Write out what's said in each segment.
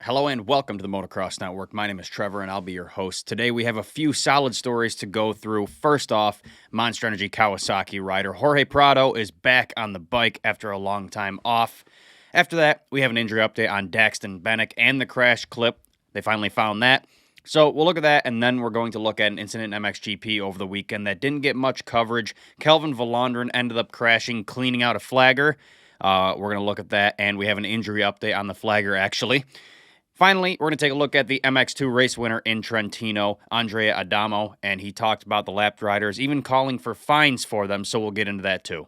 Hello and welcome to the Motocross Network. My name is Trevor and I'll be your host. Today we have a few solid stories to go through. First off, Monster Energy Kawasaki rider Jorge Prado is back on the bike after a long time off. After that, we have an injury update on Daxton Bennick and the crash clip. They finally found that. So we'll look at that, and then we're going to look at an incident in MXGP over the weekend that didn't get much coverage. Calvin Vlaanderan ended up crashing, cleaning out a flagger. We're going to look at that, and we have an injury update on the flagger, actually. Finally, we're going to take a look at the MX2 race winner in Trentino, Andrea Adamo, and he talked about the lapped riders, even calling for fines for them, so we'll get into that too.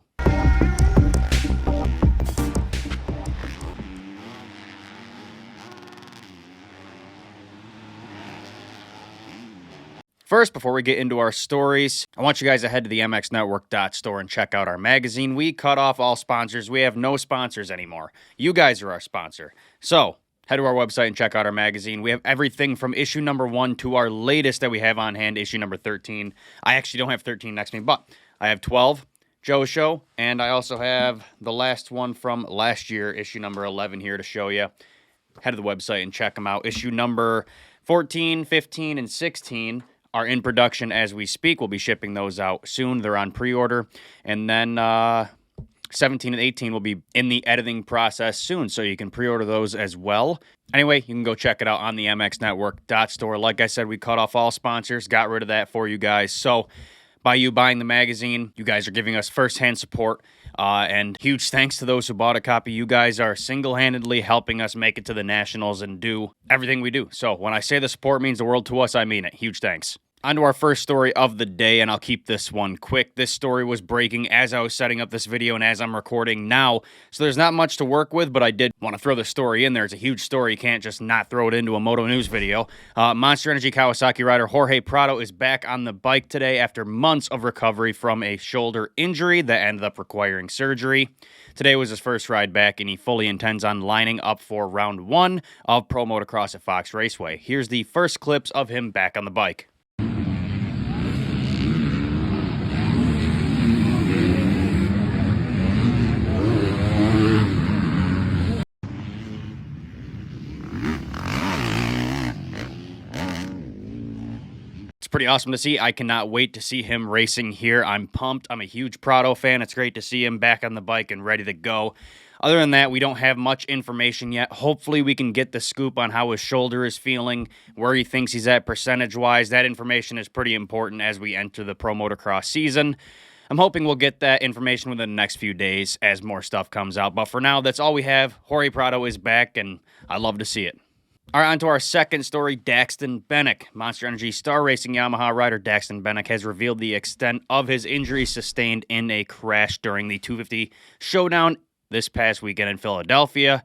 First, before we get into our stories, I want you guys to head to the mxnetwork.store and check out our magazine. We cut off all sponsors. We have no sponsors anymore. You guys are our sponsor. So, head to our website and check out our magazine. We have everything from issue number 1 to our latest that we have on hand, issue number 13. I actually don't have 13 next to me, but I have 12, Joe's Show, and I also have the last one from last year, issue number 11 here to show you. Head to the website and check them out. Issue number 14, 15, and 16 are in production as we speak. We'll be shipping those out soon. They're on pre-order. And then 17 and 18 will be in the editing process soon, so you can pre-order those as well. Anyway, you can go check it out on the mxnetwork.store. Like I said, we cut off all sponsors, got rid of that for you guys. So by you buying the magazine, you guys are giving us firsthand support. And huge thanks to those who bought a copy. You guys are single-handedly helping us make it to the Nationals and do everything we do. So when I say the support means the world to us, I mean it. Huge thanks. On to our first story of the day, and I'll keep this one quick. This story was breaking as I was setting up this video and as I'm recording now, so there's not much to work with, but I did want to throw the story in there. It's a huge story. You can't just not throw it into a Moto News video. Monster Energy Kawasaki rider Jorge Prado is back on the bike today after months of recovery from a shoulder injury that ended up requiring surgery. Today was his first ride back, and he fully intends on lining up for round 1 of Pro Motocross at Fox Raceway. Here's the first clips of him back on the bike. It's pretty awesome to see. I cannot wait to see him racing here. I'm pumped. I'm a huge Prado fan. It's great to see him back on the bike and ready to go. Other than that, we don't have much information yet. Hopefully we can get the scoop on how his shoulder is feeling, where he thinks he's at percentage-wise. That information is pretty important as we enter the Pro Motocross season. I'm hoping we'll get that information within the next few days as more stuff comes out. But for now, that's all we have. Jorge Prado is back, and I love to see it. All right, on to our second story, Daxton Bennick. Monster Energy Star Racing Yamaha rider Daxton Bennick has revealed the extent of his injury sustained in a crash during the 250 Showdown this past weekend in Philadelphia,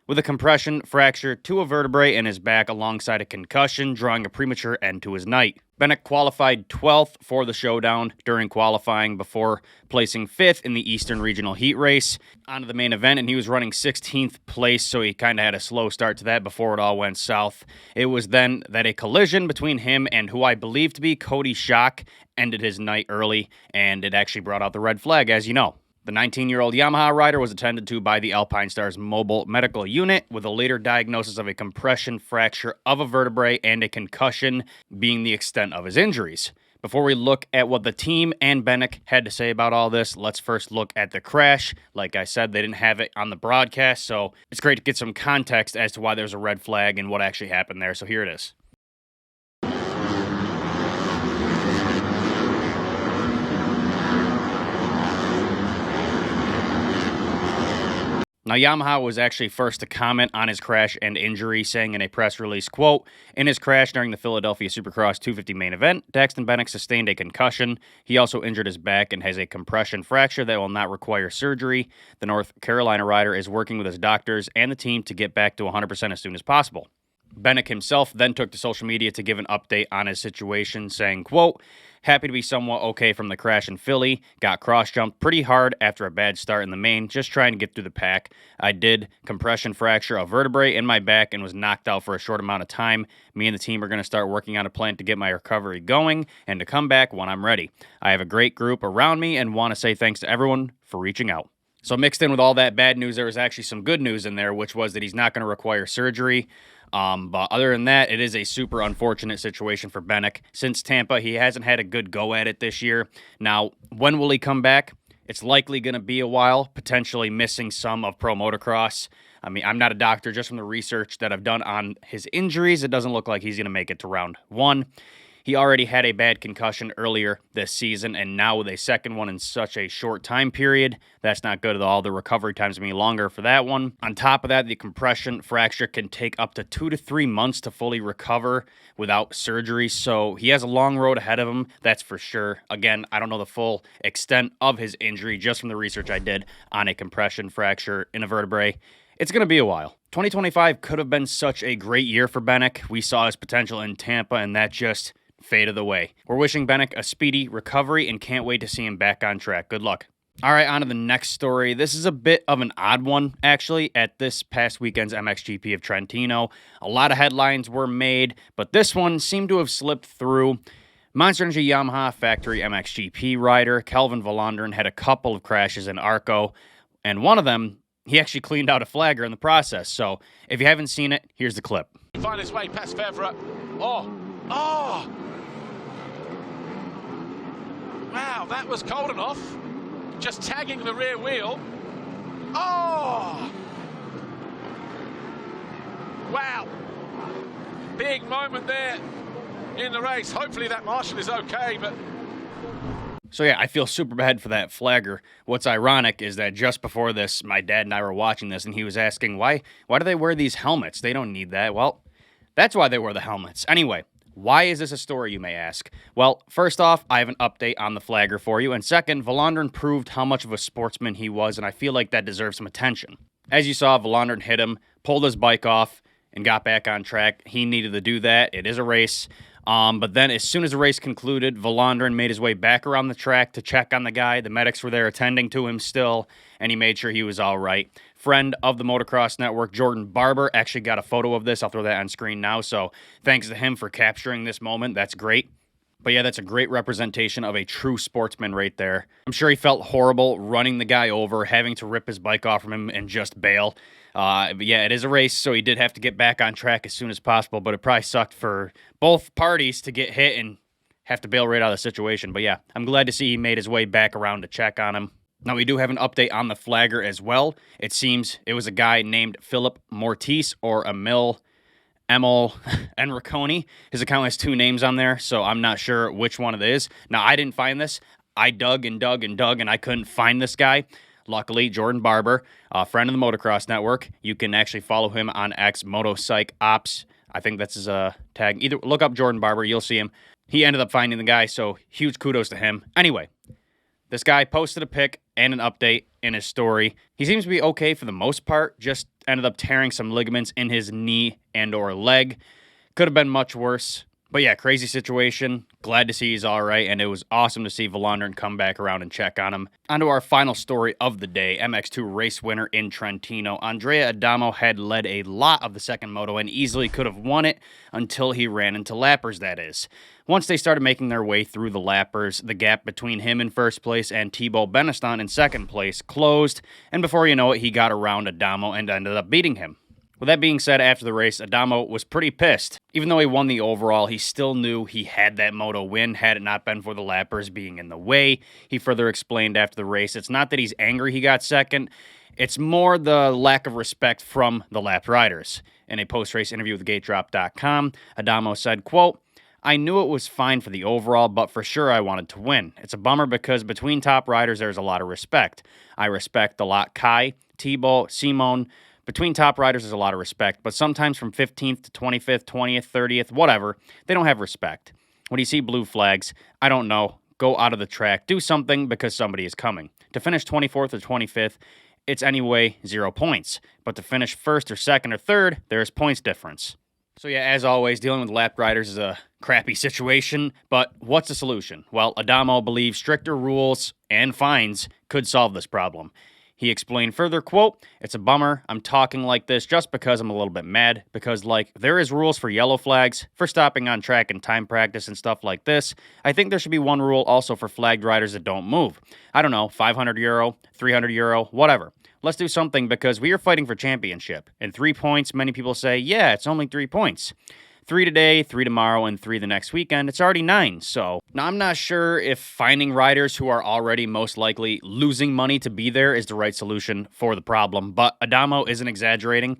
with a compression fracture to a vertebrae in his back alongside a concussion, drawing a premature end to his night. Bennick qualified 12th for the Showdown during qualifying before placing 5th in the Eastern Regional Heat Race onto the main event, and he was running 16th place, so he kind of had a slow start to that before it all went south. It was then that a collision between him and who I believe to be Coty Schock ended his night early, and it actually brought out the red flag, as you know. The 19-year-old Yamaha rider was attended to by the Alpine Stars Mobile Medical Unit with a later diagnosis of a compression fracture of a vertebrae and a concussion being the extent of his injuries. Before we look at what the team and Bennick had to say about all this, let's first look at the crash. Like I said, they didn't have it on the broadcast, so it's great to get some context as to why there's a red flag and what actually happened there, so here it is. Now, Yamaha was actually first to comment on his crash and injury, saying in a press release, quote, "In his crash during the Philadelphia Supercross 250 main event, Daxton Bennick sustained a concussion. He also injured his back and has a compression fracture that will not require surgery. The North Carolina rider is working with his doctors and the team to get back to 100% as soon as possible." Bennick himself then took to social media to give an update on his situation, saying, quote, "Happy to be somewhat okay from the crash in Philly. Got cross-jumped pretty hard after a bad start in the main, just trying to get through the pack. I did compression fracture a vertebrae in my back and was knocked out for a short amount of time. Me and the team are going to start working on a plan to get my recovery going and to come back when I'm ready. I have a great group around me and want to say thanks to everyone for reaching out." So mixed in with all that bad news, there was actually some good news in there, which was that he's not going to require surgery. But other than that, it is a super unfortunate situation for Bennick. Since Tampa, he hasn't had a good go at it this year. Now, when will he come back? It's likely going to be a while, potentially missing some of Pro Motocross. I mean, I'm not a doctor, just from the research that I've done on his injuries, it doesn't look like he's going to make it to round one. He already had a bad concussion earlier this season, and now with a second one in such a short time period, that's not good at all. The recovery time's going to be longer for that one. On top of that, the compression fracture can take up to 2 to 3 months to fully recover without surgery, so he has a long road ahead of him, that's for sure. Again, I don't know the full extent of his injury, just from the research I did on a compression fracture in a vertebrae. It's going to be a while. 2025 could have been such a great year for Bennick. We saw his potential in Tampa, and that just faded away. We're wishing Bennick a speedy recovery and can't wait to see him back on track. Good luck. All right, on to the next story. This is a bit of an odd one, actually, at this past weekend's MXGP of Trentino. A lot of headlines were made, but this one seemed to have slipped through. Monster Energy Yamaha Factory MXGP rider Calvin Vlaanderan had a couple of crashes in Arco, and one of them, he actually cleaned out a flagger in the process. So if you haven't seen it, here's the clip. Find his way past vertebra. Oh! Wow, that was cold enough. Just tagging the rear wheel. Oh! Wow. Big moment there in the race. Hopefully that marshal is okay, but... So yeah, I feel super bad for that flagger. What's ironic is that just before this, my dad and I were watching this, and he was asking, why do they wear these helmets? They don't need that. Well, that's why they wear the helmets. Anyway, why is this a story, you may ask? Well, first off, I have an update on the flagger for you. And second, Vlaanderan proved how much of a sportsman he was, and I feel like that deserves some attention. As you saw, Vlaanderan hit him, pulled his bike off, and got back on track. He needed to do that. It is a race. But then as soon as the race concluded, Vlaanderan made his way back around the track to check on the guy. The medics were there attending to him still, and he made sure he was all right. Friend of the Motocross Network, Jordan Barber, actually got a photo of this. I'll throw that on screen now, so thanks to him for capturing this moment. That's great. But yeah, that's a great representation of a true sportsman right there. I'm sure he felt horrible running the guy over, having to rip his bike off from him and just bail. But yeah, it is a race, so he did have to get back on track as soon as possible, but it probably sucked for both parties to get hit and have to bail right out of the situation. But yeah, I'm glad to see he made his way back around to check on him. Now, we do have an update on the flagger as well. It seems it was a guy named Philip Mortiz or Emil Enriconi. His account has 2 names on there, so I'm not sure which one it is. Now, I didn't find this. I dug and dug and dug, and I couldn't find this guy. Luckily, Jordan Barber, a friend of the Motocross Network, you can actually follow him on X, Motopsych Ops. I think that's his tag. Either look up Jordan Barber, you'll see him. He ended up finding the guy, so huge kudos to him. Anyway, this guy posted a pic and an update in his story. He seems to be okay for the most part, just ended up tearing some ligaments in his knee and or leg. Could have been much worse. But yeah, crazy situation. Glad to see he's all right, and it was awesome to see Vlaanderan come back around and check on him. On to our final story of the day, MX2 race winner in Trentino. Andrea Adamo had led a lot of the second moto and easily could have won it until he ran into lappers, that is. Once they started making their way through the lappers, the gap between him in first place and Thibaut Benistant in second place closed, and before you know it, he got around Adamo and ended up beating him. With that being said, after the race, Adamo was pretty pissed. Even though he won the overall, he still knew he had that moto win had it not been for the lappers being in the way. He further explained after the race, it's not that he's angry he got second, it's more the lack of respect from the lapped riders. In a post-race interview with GateDrop.com, Adamo said, quote, I knew it was fine for the overall, but for sure I wanted to win. It's a bummer because between top riders, there's a lot of respect. I respect a lot Kai, Thibaut, Simon. Between top riders, there's a lot of respect, but sometimes from 15th to 25th, 20th, 30th, whatever, they don't have respect. When you see blue flags, I don't know, go out of the track, do something because somebody is coming. To finish 24th or 25th, it's anyway 0 points, but to finish first or second or third, there's points difference. So yeah, as always, dealing with lapped riders is a crappy situation, but what's the solution? Well, Adamo believes stricter rules and fines could solve this problem. He explained further, quote, "It's a bummer. I'm talking like this just because I'm a little bit mad, because, like, there is rules for yellow flags, for stopping on track and time practice and stuff like this. I think there should be one rule also for flagged riders that don't move. I don't know, 500 euro, 300 euro, whatever. Let's do something because we are fighting for championship. And 3 points, many people say, yeah, it's only 3 points. 3 today, 3 tomorrow, and 3 the next weekend. It's already 9. So now I'm not sure if finding riders who are already most likely losing money to be there is the right solution for the problem. But Adamo isn't exaggerating.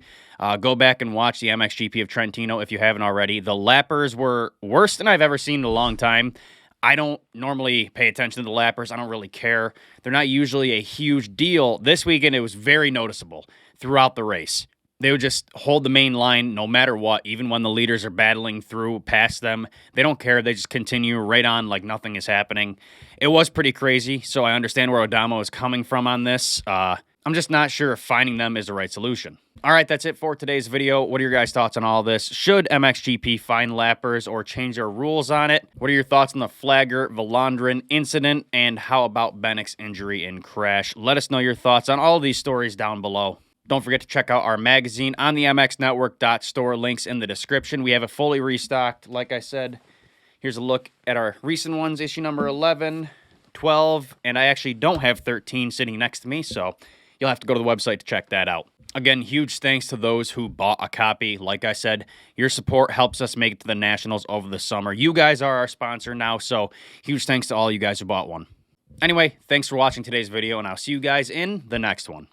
Go back and watch the MXGP of Trentino if you haven't already. The lappers were worse than I've ever seen in a long time. I don't normally pay attention to the lappers. I don't really care. They're not usually a huge deal. This weekend, it was very noticeable throughout the race. They would just hold the main line no matter what, even when the leaders are battling through past them. They don't care. They just continue right on like nothing is happening. It was pretty crazy, so I understand where Adamo is coming from on this. I'm just not sure if finding them is the right solution. All right, that's it for today's video. What are your guys' thoughts on all this? Should MXGP find lappers or change their rules on it? What are your thoughts on the Flagger Vlaanderan incident? And how about Bennick's injury and crash? Let us know your thoughts on all of these stories down below. Don't forget to check out our magazine on the MXNetwork.store. Links in the description. We have it fully restocked. Like I said, here's a look at our recent ones, issue number 11, 12, and I actually don't have 13 sitting next to me, so you'll have to go to the website to check that out. Again, huge thanks to those who bought a copy. Like I said, your support helps us make it to the Nationals over the summer. You guys are our sponsor now, so huge thanks to all you guys who bought one. Anyway, thanks for watching today's video, and I'll see you guys in the next one.